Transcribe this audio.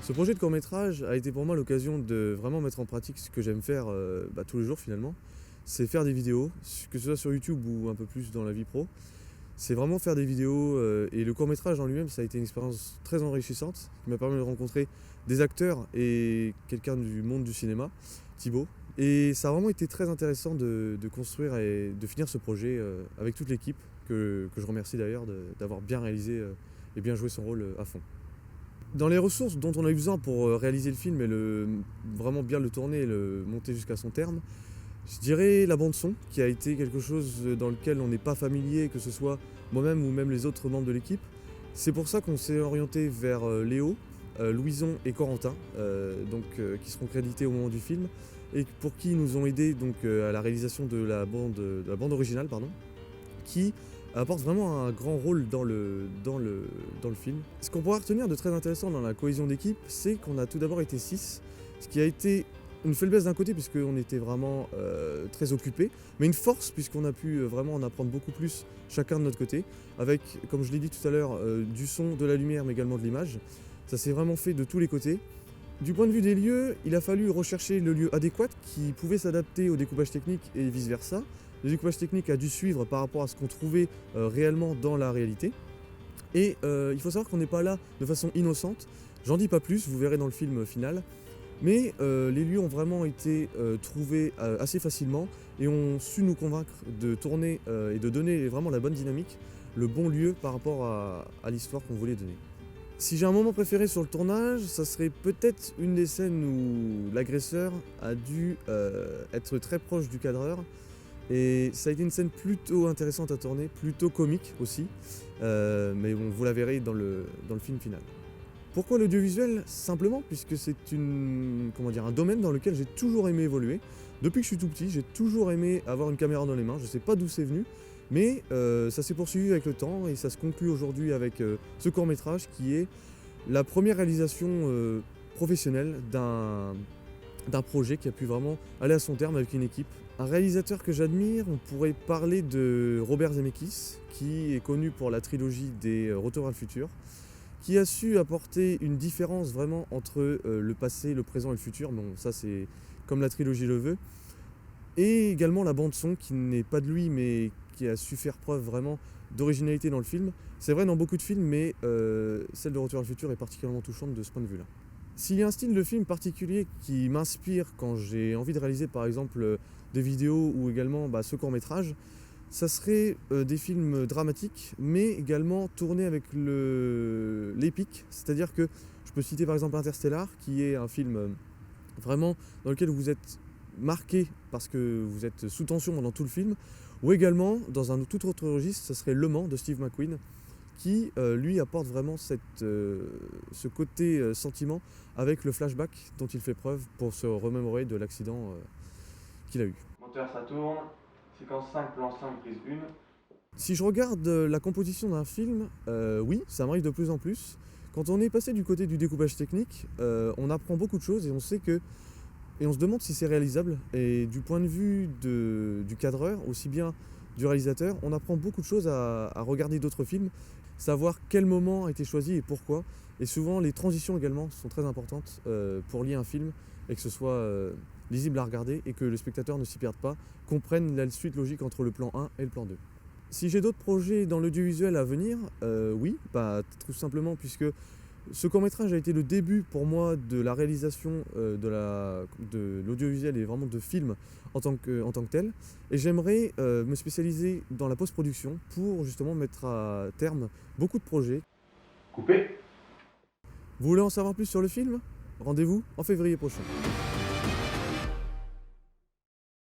Ce projet de court-métrage a été pour moi l'occasion de vraiment mettre en pratique ce que j'aime faire tous les jours finalement. C'est faire des vidéos, que ce soit sur YouTube ou un peu plus dans la vie pro. C'est vraiment faire des vidéos et le court-métrage en lui-même, ça a été une expérience très enrichissante qui m'a permis de rencontrer des acteurs et quelqu'un du monde du cinéma, Thibaut. Et ça a vraiment été très intéressant de construire et de finir ce projet avec toute l'équipe que je remercie d'ailleurs d'avoir bien réalisé et bien joué son rôle à fond. Dans les ressources dont on a eu besoin pour réaliser le film et vraiment bien le tourner et le monter jusqu'à son terme, je dirais la bande son, qui a été quelque chose dans lequel on n'est pas familier, que ce soit moi-même ou même les autres membres de l'équipe. C'est pour ça qu'on s'est orienté vers Léo, Louison et Corentin, qui seront crédités au moment du film, et pour qui nous ont aidés à la réalisation de la bande originale, qui apporte vraiment un grand rôle dans le film. Ce qu'on pourra retenir de très intéressant dans la cohésion d'équipe, c'est qu'on a tout d'abord été 6, ce qui a été une faiblesse d'un côté puisqu'on était vraiment très occupés, mais une force puisqu'on a pu vraiment en apprendre beaucoup plus chacun de notre côté, avec, comme je l'ai dit tout à l'heure, du son, de la lumière, mais également de l'image. Ça s'est vraiment fait de tous les côtés. Du point de vue des lieux, il a fallu rechercher le lieu adéquat qui pouvait s'adapter au découpage technique et vice-versa. Le découpage technique a dû suivre par rapport à ce qu'on trouvait réellement dans la réalité. Et il faut savoir qu'on n'est pas là de façon innocente. J'en dis pas plus, vous verrez dans le film final. Mais les lieux ont vraiment été trouvés assez facilement et ont su nous convaincre de tourner et de donner vraiment la bonne dynamique, le bon lieu par rapport à l'histoire qu'on voulait donner. Si j'ai un moment préféré sur le tournage, ça serait peut-être une des scènes où l'agresseur a dû être très proche du cadreur. Et ça a été une scène plutôt intéressante à tourner, plutôt comique aussi, mais bon, vous la verrez dans le film final. Pourquoi l'audiovisuel? Simplement puisque c'est un domaine dans lequel j'ai toujours aimé évoluer. Depuis que je suis tout petit, j'ai toujours aimé avoir une caméra dans les mains, je ne sais pas d'où c'est venu, mais ça s'est poursuivi avec le temps et ça se conclut aujourd'hui avec ce court-métrage qui est la première réalisation professionnelle d'un projet qui a pu vraiment aller à son terme avec une équipe. Un réalisateur que j'admire, on pourrait parler de Robert Zemeckis, qui est connu pour la trilogie des Retour vers le futur, qui a su apporter une différence vraiment entre le passé, le présent et le futur. Bon, ça c'est comme la trilogie le veut. Et également la bande son qui n'est pas de lui, mais qui a su faire preuve vraiment d'originalité dans le film. C'est vrai dans beaucoup de films, mais celle de Retour vers le futur est particulièrement touchante de ce point de vue-là. S'il y a un style de film particulier qui m'inspire quand j'ai envie de réaliser par exemple des vidéos ou également ce court-métrage, ça serait des films dramatiques, mais également tournés avec l'épique. C'est-à-dire que je peux citer par exemple Interstellar, qui est un film vraiment dans lequel vous êtes marqué parce que vous êtes sous tension pendant tout le film, ou également dans un tout autre registre, ça serait Le Mans de Steve McQueen, qui lui apporte vraiment ce côté sentiment avec le flashback dont il fait preuve pour se remémorer de l'accident qu'il a eu. Moteur ça tourne, séquence 5, plan 5, prise 1. Si je regarde la composition d'un film, oui, ça m'arrive de plus en plus. Quand on est passé du côté du découpage technique, on apprend beaucoup de choses et on sait que et on se demande si c'est réalisable. Et du point de vue du cadreur, aussi bien du réalisateur, on apprend beaucoup de choses à regarder d'autres films, savoir quel moment a été choisi et pourquoi. Et souvent, les transitions également sont très importantes pour lier un film et que ce soit lisible à regarder et que le spectateur ne s'y perde pas, comprenne la suite logique entre le plan 1 et le plan 2. Si j'ai d'autres projets dans l'audiovisuel à venir, oui, tout simplement puisque ce court-métrage a été le début pour moi de la réalisation de l'audiovisuel et vraiment de film en tant que tel. Et j'aimerais me spécialiser dans la post-production pour justement mettre à terme beaucoup de projets. Coupé. Vous voulez en savoir plus sur le film? Rendez-vous en février prochain.